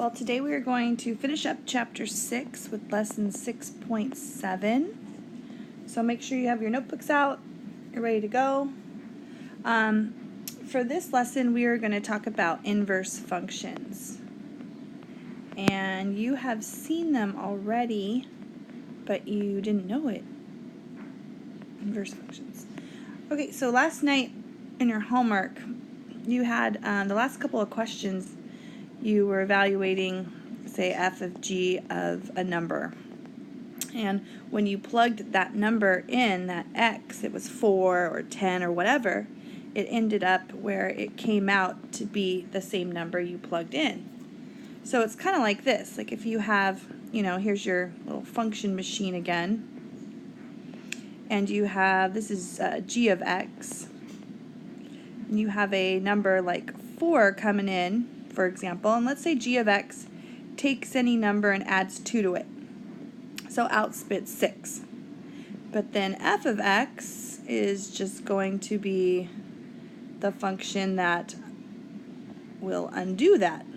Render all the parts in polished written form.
Well, today we are going to finish up Chapter 6 with Lesson 6.7. So make sure you have your notebooks out, you're ready to go. For this lesson, we are going to talk about inverse functions. And you have seen them already, but you didn't know it. Inverse functions. Okay, so last night in your homework, you had the last couple of questions. You were evaluating, say, f of g of a number. And when you plugged that number in, that x, it was 4 or 10 or whatever, it ended up where it came out to be the same number you plugged in. So it's kind of like this. Like if you have, here's your little function machine again. And you have, this is g of x. And you have a number like 4 coming in, for example, and let's say g of x takes any number and adds 2 to it. So out spits 6. But then f of x is just going to be the function that will undo that.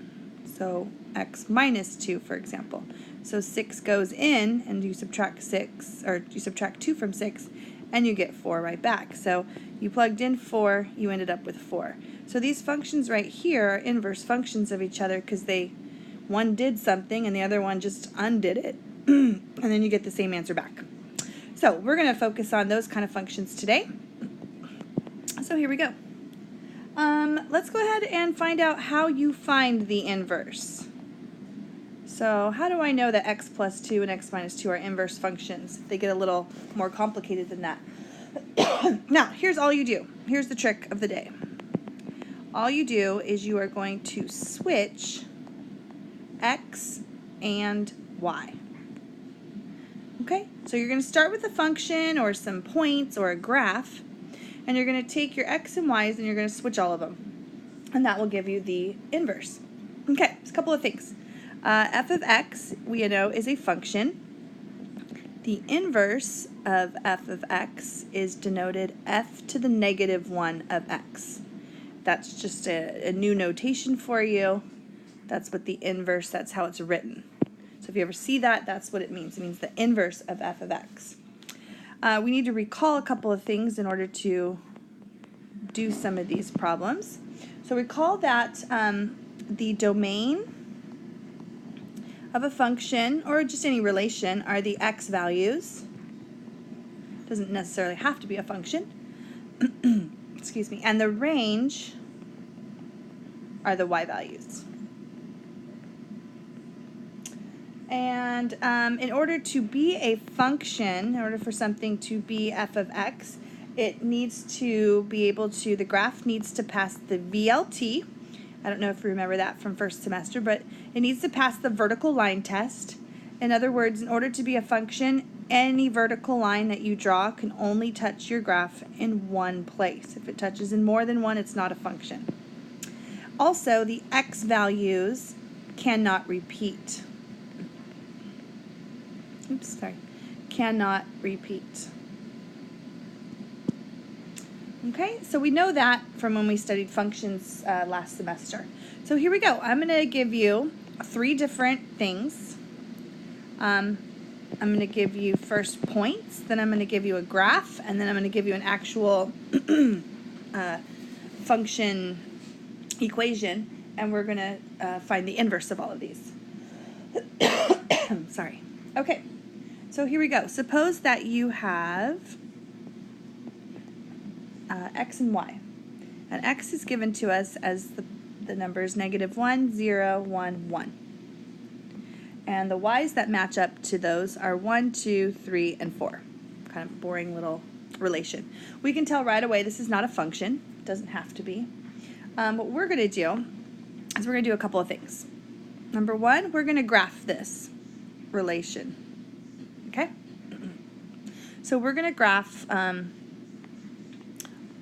So x minus 2, for example. So 6 goes in and you subtract 6, or you subtract 2 from 6, and you get 4 right back. So you plugged in 4, you ended up with 4. So these functions right here are inverse functions of each other because one did something and the other one just undid it. And then you get the same answer back. So we're going to focus on those kind of functions today. So here we go. Let's go ahead and find out how you find the inverse. So how do I know that x plus 2 and x minus 2 are inverse functions? They get a little more complicated than that. Now, here's all you do. Here's the trick of the day. All you do is you are going to switch x and y. Okay? So you're going to start with a function or some points or a graph, and you're going to take your x and y's and you're going to switch all of them. And that will give you the inverse. Okay, there's a couple of things. F of x, we know, is a function. The inverse of f of x is denoted f to the negative 1 of x. That's just a new notation for you. That's what the inverse, that's how it's written. So if you ever see that, that's what it means. It means the inverse of f of x. We need to recall a couple of things in order to do some of these problems. So recall that the domain of a function, or just any relation, are the x values. Doesn't necessarily have to be a function. Excuse me. And the range are the y values. And in order to be a function, in order for something to be f of x, it needs to be able to, the graph needs to pass the VLT. I don't know if you remember that from first semester, but it needs to pass the vertical line test. In other words, in order to be a function, any vertical line that you draw can only touch your graph in one place. If it touches in more than one, it's not a function. Also, the x values cannot repeat. Oops, sorry. Cannot repeat. Okay, so we know that from when we studied functions last semester. So here we go. I'm going to give you 3 different things. I'm going to give you first points, then I'm going to give you a graph, and then I'm going to give you an actual function equation, and we're going to find the inverse of all of these. Sorry. Okay, so here we go. Suppose that you have x and y. And x is given to us as the numbers -1, 0, 1, 1. And the y's that match up to those are 1, 2, 3, and 4. Kind of boring little relation. We can tell right away this is not a function. It doesn't have to be. What we're going to do is we're going to do a couple of things. Number 1, we're going to graph this relation. Okay? So we're going to graph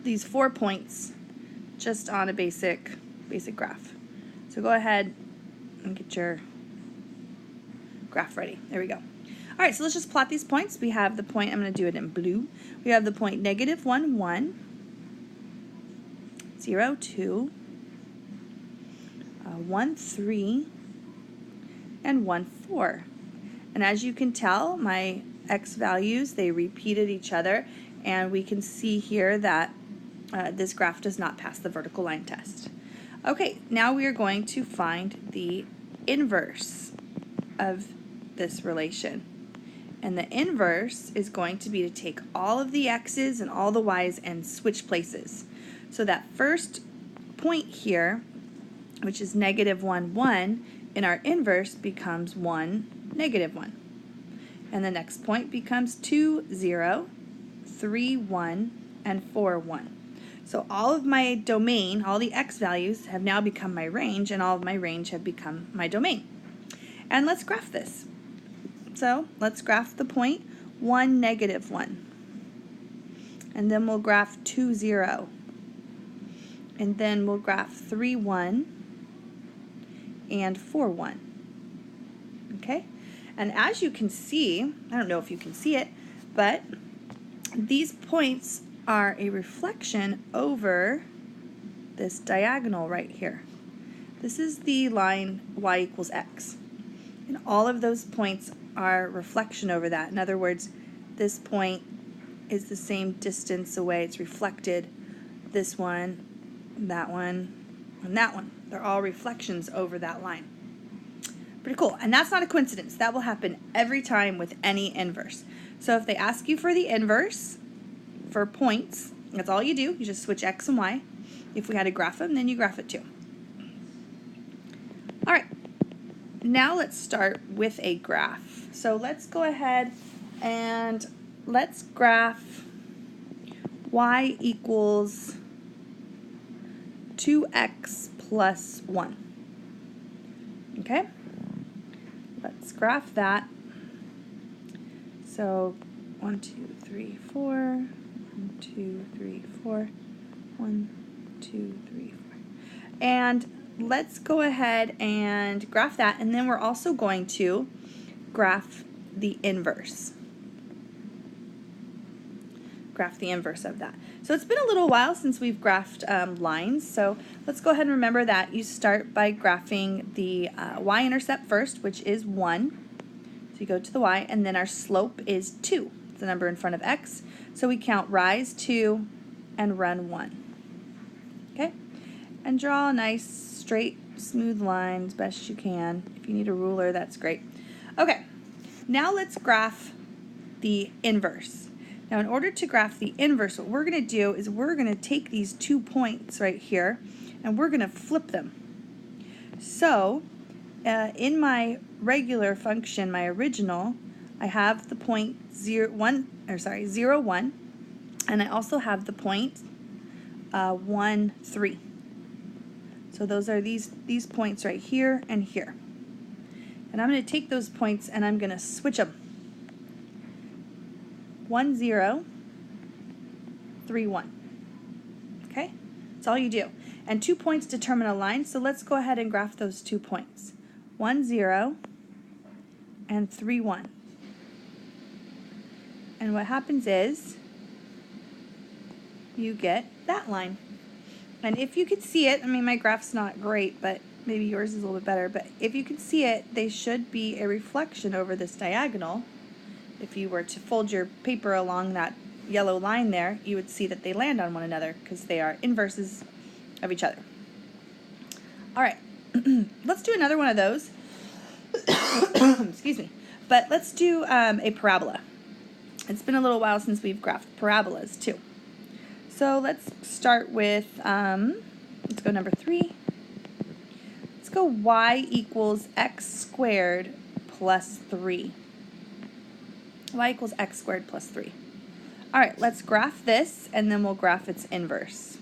these 4 points just on a basic graph. So go ahead and get your graph ready. There we go. All right, so let's just plot these points. We have the point, I'm going to do it in blue. We have the point -1, 1, 0, 2, 1, 3, and 1, 4. And as you can tell, my x values, they repeated each other, and we can see here that this graph does not pass the vertical line test. Okay, now we are going to find the inverse of this relation. And the inverse is going to be to take all of the x's and all the y's and switch places. So that first point here, which is -1, 1, in our inverse becomes 1, -1. And the next point becomes 2, 0, 3, 1, and 4, 1. So all of my domain, all the x values, have now become my range, and all of my range have become my domain. And let's graph this. So let's graph the point 1, -1. And then we'll graph 2, 0. And then we'll graph 3, 1 and 4, 1. Okay? And as you can see, I don't know if you can see it, but these points are a reflection over this diagonal right here. This is the line y equals x. And all of those points are reflection over that. In other words, this point is the same distance away. It's reflected. This one, and that one, and that one. They're all reflections over that line. Pretty cool. And that's not a coincidence. That will happen every time with any inverse. So if they ask you for the inverse for points, that's all you do. You just switch x and y. If we had to graph them, then you graph it too. All right. Now let's start with a graph. So let's go ahead and let's graph y equals 2x plus 1. Okay? Let's graph that. So 1, 2, 3, 4. 1, 2, 3, 4. 1, 2, 3, 4. And let's go ahead and graph that, and then we're also going to graph the inverse. Graph the inverse of that. So it's been a little while since we've graphed lines, so let's go ahead and remember that you start by graphing the y-intercept first, which is 1. So you go to the y, and then our slope is 2. It's the number in front of x. So we count rise 2 and run 1. Okay? And draw a nice straight, smooth line as best you can. If you need a ruler, that's great. Okay, now let's graph the inverse. Now in order to graph the inverse, what we're going to do is we're going to take these 2 points right here and we're going to flip them. So in my regular function, my original, I have the point 0, 1, and I also have the point 1, 3. So those are these points right here and here. And I'm going to take those points and I'm going to switch them. 1, 0, 3, 1. Okay? That's all you do. And 2 points determine a line, so let's go ahead and graph those 2 points. 1, 0, and 3, 1. And what happens is you get that line. And if you can see it, I mean, my graph's not great, but maybe yours is a little bit better, but if you can see it, they should be a reflection over this diagonal. If you were to fold your paper along that yellow line there, you would see that they land on one another because they are inverses of each other. All right, let's do another one of those. Excuse me. But let's do a parabola. It's been a little while since we've graphed parabolas too. So let's start with, let's go number 3. Let's go y equals x squared plus 3. Y equals x squared plus 3. All right, let's graph this, and then we'll graph its inverse.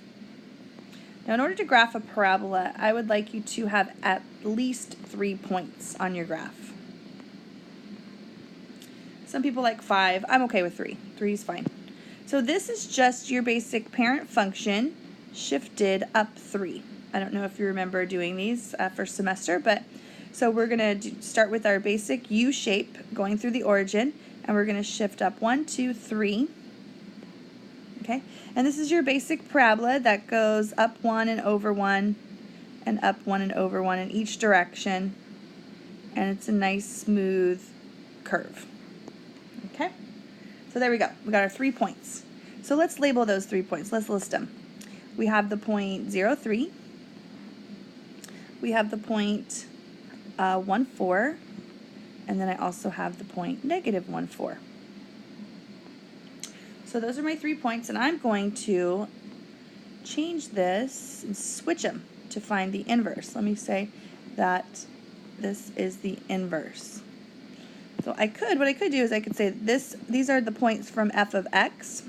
Now, in order to graph a parabola, I would like you to have at least 3 points on your graph. Some people like 5. I'm okay with 3. 3 is fine. So this is just your basic parent function shifted up 3. I don't know if you remember doing these first semester, but so we're going to start with our basic U shape going through the origin, and we're going to shift up 1, 2, 3. Okay, and this is your basic parabola that goes up 1 and over 1 and up 1 and over 1 in each direction. and it's a nice smooth curve. Okay, so there we go. We got our 3 points. So let's label those 3 points. Let's list them. We have the point 0, 3. We have the point 1, 4. And then I also have the point negative 1, 4. So those are my 3 points, and I'm going to change this and switch them to find the inverse. Let me say that this is the inverse. So what I could do is I could say these are the points from f of x,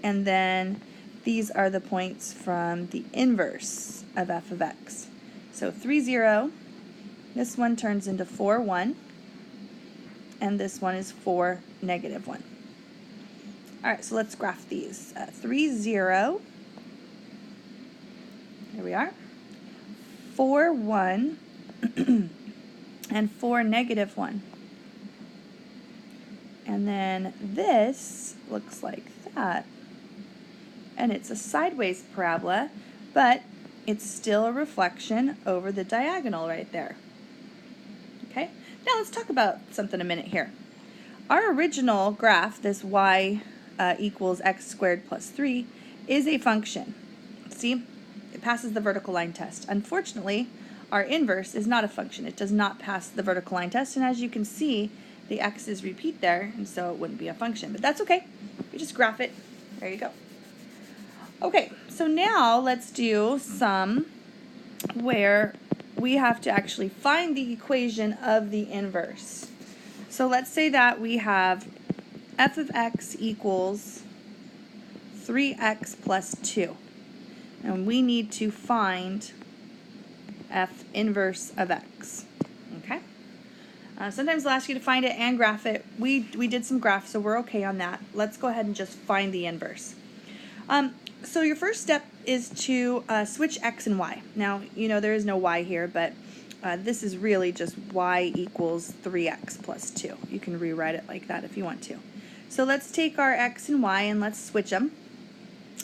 and then these are the points from the inverse of f of x. So 3, 0, this one turns into 4, 1, and this one is 4, negative 1. All right, so let's graph these. 3, 0, here we are, 4, 1, and 4, negative 1. And then this looks like that. And it's a sideways parabola, but it's still a reflection over the diagonal right there. Okay, now let's talk about something a minute here. Our original graph, this y equals x squared plus 3, is a function. See, it passes the vertical line test. Unfortunately, our inverse is not a function. It does not pass the vertical line test, and as you can see, the x's repeat there, and so it wouldn't be a function, but that's okay. We just graph it. There you go. Okay, so now let's do some where we have to actually find the equation of the inverse. So let's say that we have f of x equals 3x plus 2. And we need to find f inverse of x. Okay? Sometimes they'll ask you to find it and graph it. We did some graphs, so we're okay on that. Let's go ahead and just find the inverse. So your first step is to switch x and y. Now, you know there is no y here, but this is really just y equals 3x plus 2. You can rewrite it like that if you want to. So let's take our x and y and let's switch them.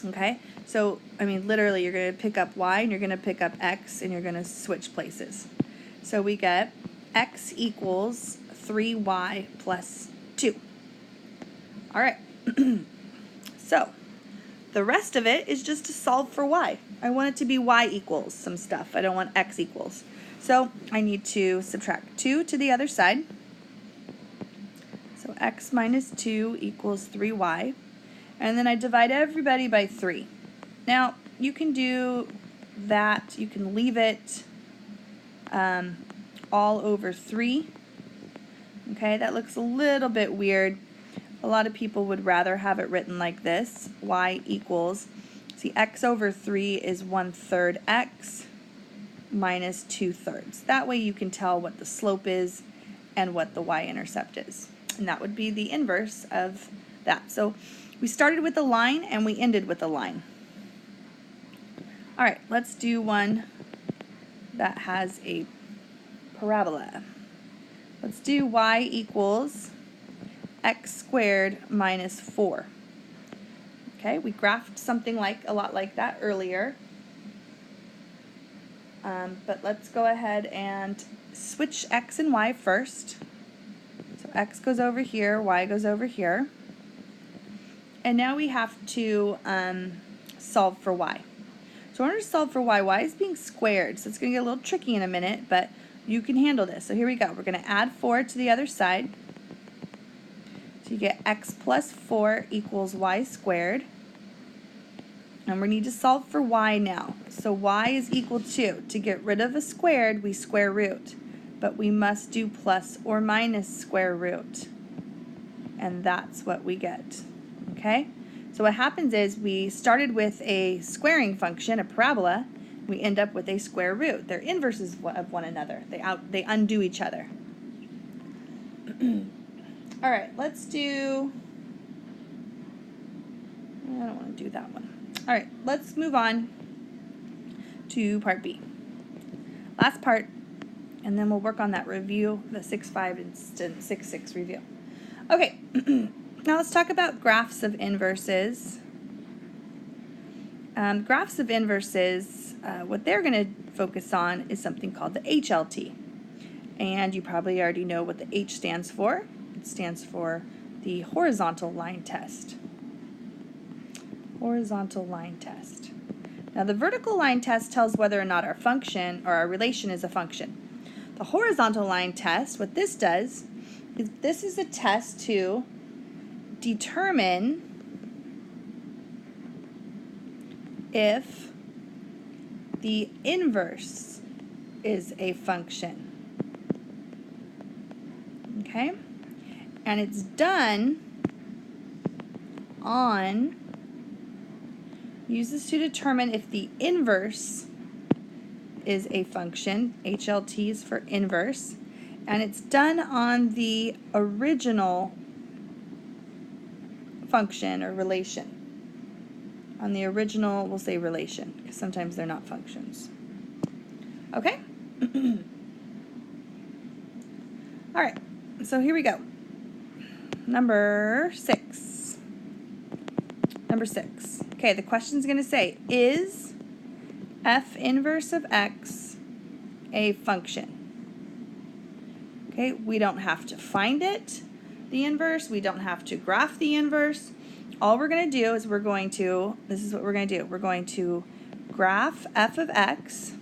Okay? So, I mean, literally, you're going to pick up y and you're going to pick up x and you're going to switch places. So we get x equals 3y plus 2. All right. So the rest of it is just to solve for y. I want it to be y equals some stuff. I don't want x equals. So I need to subtract 2 to the other side. So x minus 2 equals 3y. And then I divide everybody by 3. Now, you can do that. You can leave it all over 3. Okay, that looks a little bit weird. A lot of people would rather have it written like this. Y equals, see, x over 3 is 1/3 x minus 2/3. That way you can tell what the slope is and what the y-intercept is. And that would be the inverse of that. So we started with a line and we ended with a line. All right, let's do one that has a parabola. Let's do y equals x squared minus 4. Okay, we graphed something like a lot like that earlier. But let's go ahead and switch x and y first. So x goes over here, y goes over here. And now we have to solve for y. So in order to solve for y, y is being squared, so it's going to get a little tricky in a minute, but you can handle this. So here we go. We're going to add 4 to the other side. So you get x plus 4 equals y squared. And we need to solve for y now. So y is equal to get rid of a squared, we square root. But we must do plus or minus square root. And that's what we get. Okay? So what happens is we started with a squaring function, a parabola. We end up with a square root. They're inverses of one another. They undo each other. All right, let's do, I don't want to do that one. All right, let's move on to part B. Last part, and then we'll work on that review, the 6.5 and 6.6 review. Okay, now let's talk about graphs of inverses. Graphs of inverses, what they're going to focus on is something called the HLT. And you probably already know what the H stands for. It stands for the horizontal line test. Horizontal line test. Now the vertical line test tells whether or not our function or our relation is a function. The horizontal line test, what this does, is this is a test to determine if the inverse is a function. Okay? And it's done on, uses to determine if the inverse is a function. HLT is for inverse. And it's done on the original function or relation. On the original, we'll say relation, because sometimes they're not functions. Okay? All right, so here we go. Number 6. Number 6. Okay, the question's going to say, is f inverse of x a function? Okay, we don't have to find it, the inverse. We don't have to graph the inverse. All we're going to do is this is what we're going to do. We're going to graph f of x,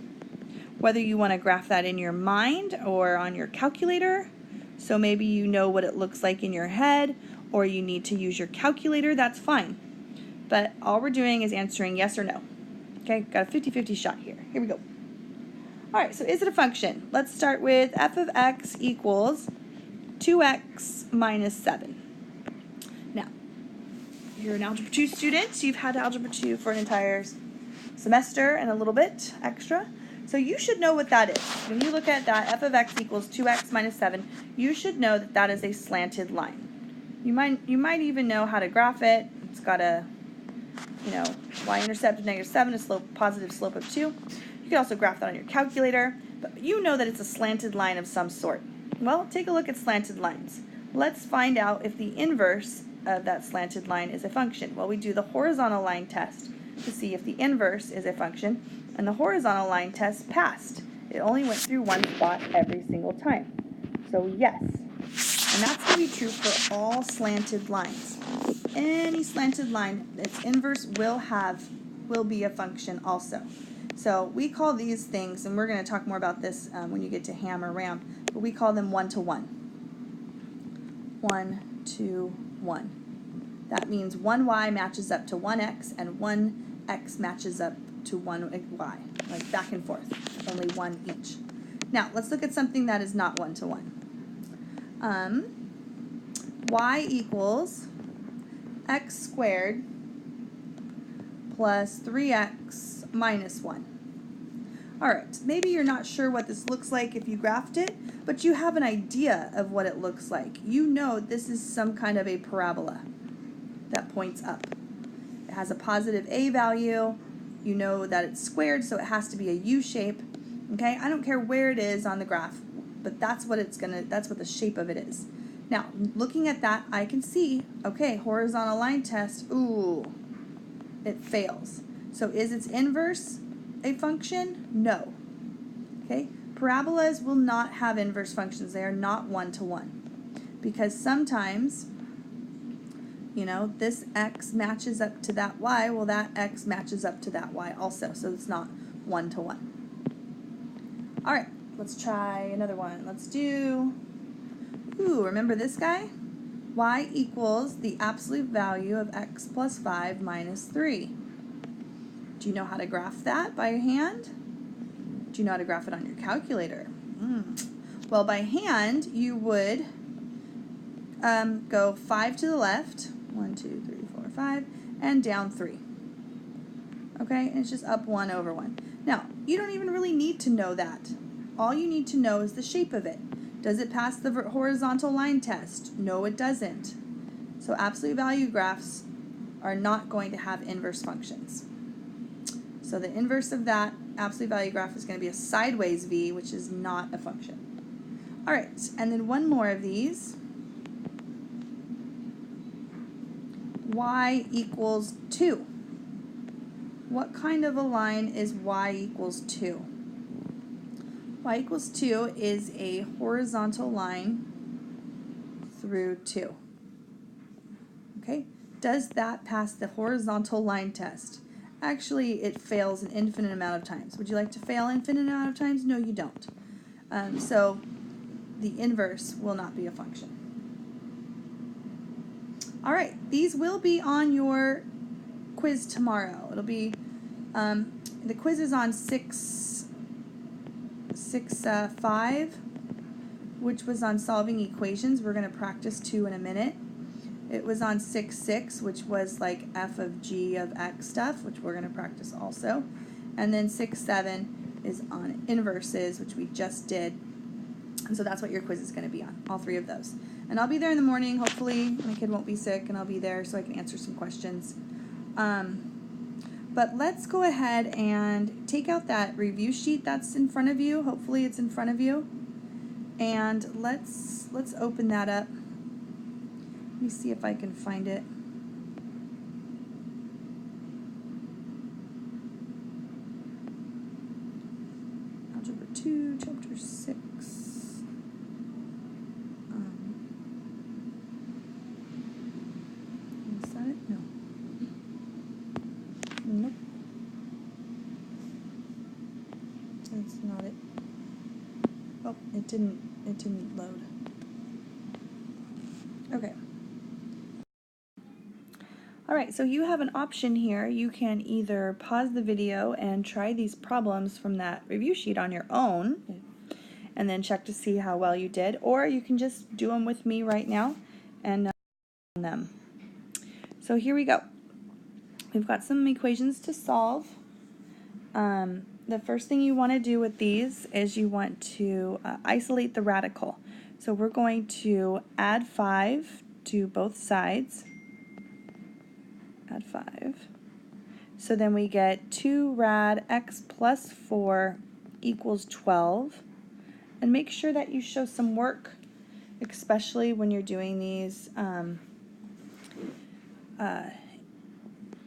whether you want to graph that in your mind or on your calculator. So maybe you know what it looks like in your head, or you need to use your calculator, that's fine. But all we're doing is answering yes or no. Okay, got a 50-50 shot here. Here we go. All right, so is it a function? Let's start with f of x equals 2x minus 7. Now, you're an Algebra 2 student. You've had Algebra 2 for an entire semester and a little bit extra. So you should know what that is. When you look at that, f of x equals 2x minus 7, you should know that that is a slanted line. You might even know how to graph it. It's got a, y-intercept of -7, a positive slope of 2. You can also graph that on your calculator, but you know that it's a slanted line of some sort. Well, take a look at slanted lines. Let's find out if the inverse of that slanted line is a function. Well, we do the horizontal line test to see if the inverse is a function, and the horizontal line test passed. It only went through one spot every single time. So yes, and that's going to be true for all slanted lines. Any slanted line, its inverse will be a function also. So we call these things, and we're going to talk more about this when you get to ham or ram, but we call them 1-to-1. 1-to-1. That means one y matches up to one x, and one x matches up to one y, like back and forth, only one each. Now, let's look at something that is not 1-to-1. Y equals x squared plus 3x minus 1. All right, maybe you're not sure what this looks like if you graphed it, but you have an idea of what it looks like. You know this is some kind of a parabola that points up. It has a positive a value. You know that it's squared, so it has to be a U shape. Okay, I don't care where it is on the graph, but that's what the shape of it is. Now, looking at that, I can see, okay, horizontal line test, ooh, it fails. So is its inverse a function? No. Okay, parabolas will not have inverse functions. They are not 1-to-1. Because sometimes, this x matches up to that y, well, that x matches up to that y also, so it's not 1-to-1. All right, let's try another one. Let's do, remember this guy? Y equals the absolute value of x plus 5 minus 3. Do you know how to graph that by hand? Do you know how to graph it on your calculator? Well, by hand, you would go 5 to the left, 1, 2, 3, 4, 5, and down 3. Okay, and it's just up 1 over 1. Now, you don't even really need to know that. All you need to know is the shape of it. Does it pass the horizontal line test? No, it doesn't. So absolute value graphs are not going to have inverse functions. So the inverse of that absolute value graph is going to be a sideways v, which is not a function. All right, and then one more of these. Y equals 2. What kind of a line is y equals 2? y equals 2 is a horizontal line through 2. Okay, does that pass the horizontal line test? Actually, it fails an infinite amount of times. Would you like to fail an infinite amount of times? No, you don't. So the inverse will not be a function. All right, these will be on your quiz tomorrow. It'll be, the quiz is on 6.5, which was on solving equations. We're going to practice 2 in a minute. It was on 6.6, which was like f of g of x stuff, which we're going to practice also. And then 6.7 is on inverses, which we just did. And so that's what your quiz is going to be on, all 3 of those. And I'll be there in the morning. Hopefully my kid won't be sick, and I'll be there so I can answer some questions. But let's go ahead and take out that review sheet that's in front of you. Hopefully it's in front of you. And let's open that up. Let me see if I can find it. Algebra 2, Chapter 6. Is that it? No. Nope. That's not it. Oh, it didn't load. Okay. Alright, so you have an option here. You can either pause the video and try these problems from that review sheet on your own and then check to see how well you did, or you can just do them with me right now and them. So here we go. We've got some equations to solve. The first thing you want to do with these is you want to isolate the radical. So we're going to add 5 to both sides. Add 5. So then we get 2 rad x plus 4 equals 12. And make sure that you show some work, especially when you're doing these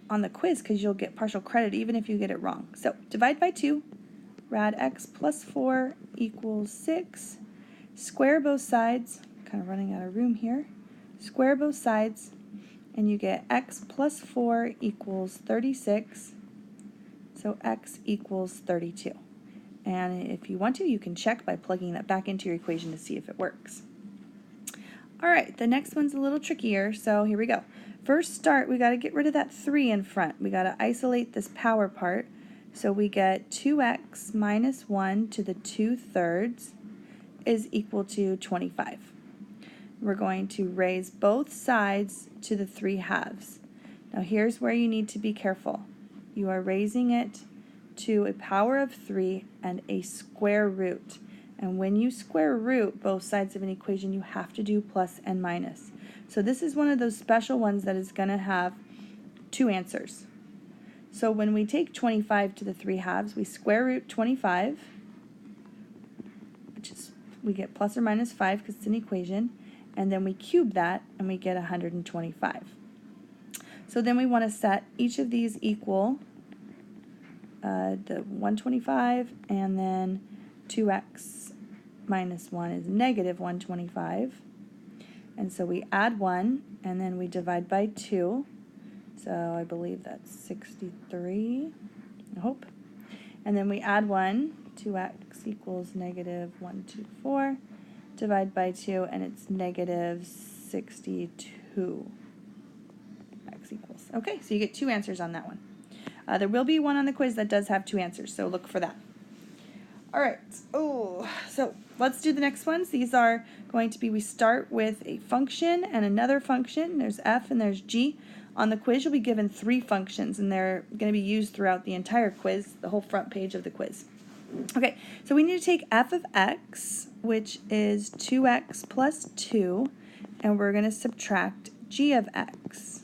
on the quiz, because you'll get partial credit even if you get it wrong. So divide by 2. Rad x plus 4 equals 6. Square both sides. Kind of running out of room here. Square both sides. And you get x plus 4 equals 36, so x equals 32. And if you want to, you can check by plugging that back into your equation to see if it works. Alright, the next one's a little trickier, so here we go. First start, we got to get rid of that 3 in front. We got to isolate this power part, so we get 2x minus 1 to the 2/3 is equal to 25. We're going to raise both sides to the 3/2. Now here's where you need to be careful. You are raising it to a power of 3 and a square root. And when you square root both sides of an equation, you have to do plus and minus. So this is one of those special ones that is going to have 2 answers. So when we take 25 to the 3/2, we square root 25, which is, we get plus or minus 5 because it's an equation. And then we cube that, and we get 125. So then we want to set each of these equal the 125, and then 2x minus 1 is negative 125. And so we add 1, and then we divide by 2. So I believe that's 63, I hope. And then we add 1, 2x equals negative 124. Divide by 2, and it's negative 62. X equals. Okay, so you get 2 answers on that one. There will be one on the quiz that does have 2 answers, so look for that. All right, so let's do the next ones. These are going to be, we start with a function and another function. There's f and there's g. On the quiz, you'll be given 3 functions, and they're going to be used throughout the entire quiz, the whole front page of the quiz. Okay, so we need to take f of x, which is 2x plus 2, and we're going to subtract g of x.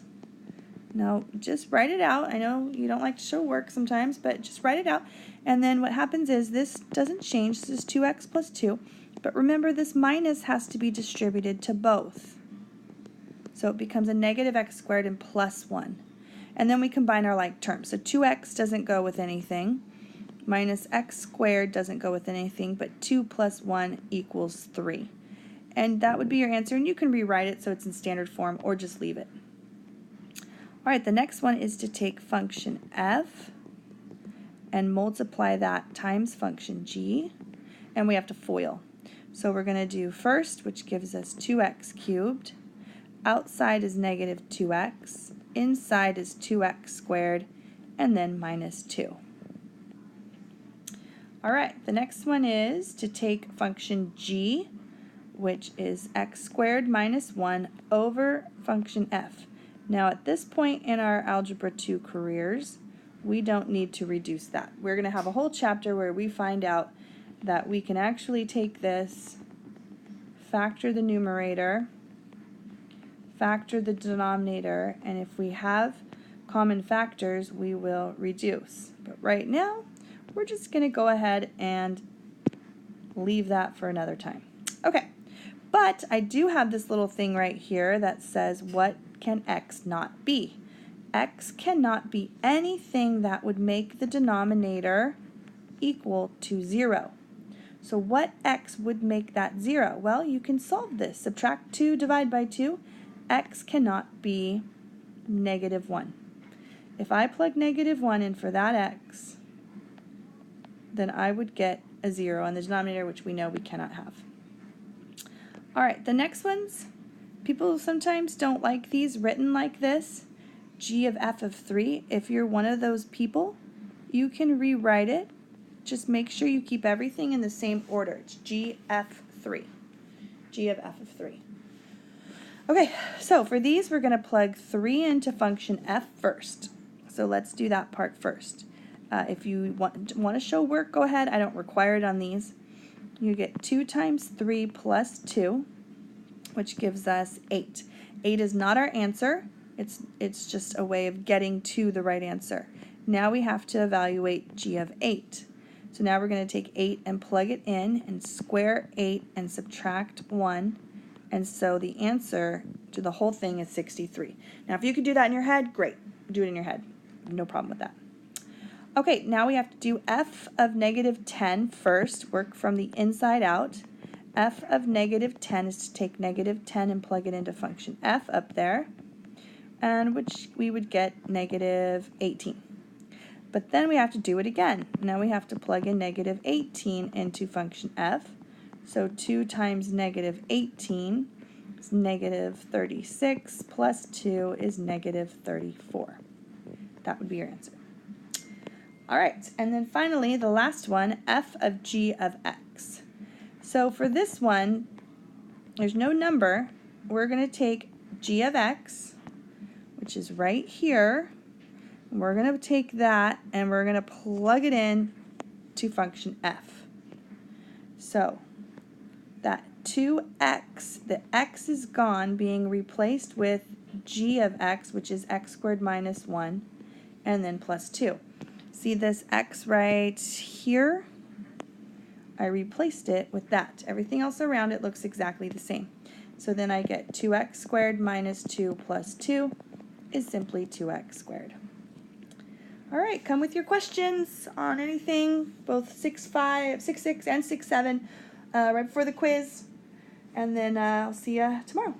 Now, just write it out. I know you don't like to show work sometimes, but just write it out. And then what happens is this doesn't change. This is 2x plus 2. But remember, this minus has to be distributed to both. So it becomes a negative x squared and plus 1. And then we combine our like terms. So 2x doesn't go with anything. minus x squared doesn't go with anything, but 2 plus 1 equals 3. And that would be your answer, and you can rewrite it so it's in standard form or just leave it. All right, the next one is to take function f and multiply that times function g, and we have to FOIL. So we're going to do first, which gives us 2x cubed. Outside is negative 2x. Inside is 2x squared, and then minus 2. All right, the next one is to take function g, which is x squared minus 1 over function f. Now at this point in our Algebra 2 careers, we don't need to reduce that. We're going to have a whole chapter where we find out that we can actually take this, factor the numerator, factor the denominator, and if we have common factors, we will reduce. But right now, we're just going to go ahead and leave that for another time. Okay, but I do have this little thing right here that says, what can x not be? X cannot be anything that would make the denominator equal to 0. So what x would make that 0? Well, you can solve this. Subtract 2, divide by 2. X cannot be negative 1. If I plug negative 1 in for that x, then I would get a 0 on the denominator, which we know we cannot have. All right, the next ones, people sometimes don't like these written like this, g of f of 3. If you're one of those people, you can rewrite it. Just make sure you keep everything in the same order. It's g f3, g of f of 3. Okay, so for these, we're going to plug 3 into function f first. So let's do that part first. If you want to show work, go ahead. I don't require it on these. You get 2 times 3 plus 2, which gives us 8. 8 is not our answer. It's just a way of getting to the right answer. Now we have to evaluate g of 8. So now we're going to take 8 and plug it in and square 8 and subtract 1. And so the answer to the whole thing is 63. Now if you could do that in your head, great. Do it in your head. No problem with that. Okay, now we have to do f of negative 10 first. Work from the inside out. F of negative 10 is to take negative 10 and plug it into function f up there, and which we would get negative 18. But then we have to do it again. Now we have to plug in negative 18 into function f. So 2 times negative 18 is negative 36 plus 2 is negative 34. That would be your answer. All right, and then finally the last one, f of g of x. So for this one, there's no number. We're going to take g of x, which is right here. We're going to take that and we're going to plug it in to function f. So that 2x, the x is gone, being replaced with g of x, which is x squared minus 1, and then plus 2. See this x right here? I replaced it with that. Everything else around it looks exactly the same. So then I get 2x squared minus 2 plus 2 is simply 2x squared. All right, come with your questions on anything, both 6.5, 6.6, and 6.7 right before the quiz. And then I'll see you tomorrow.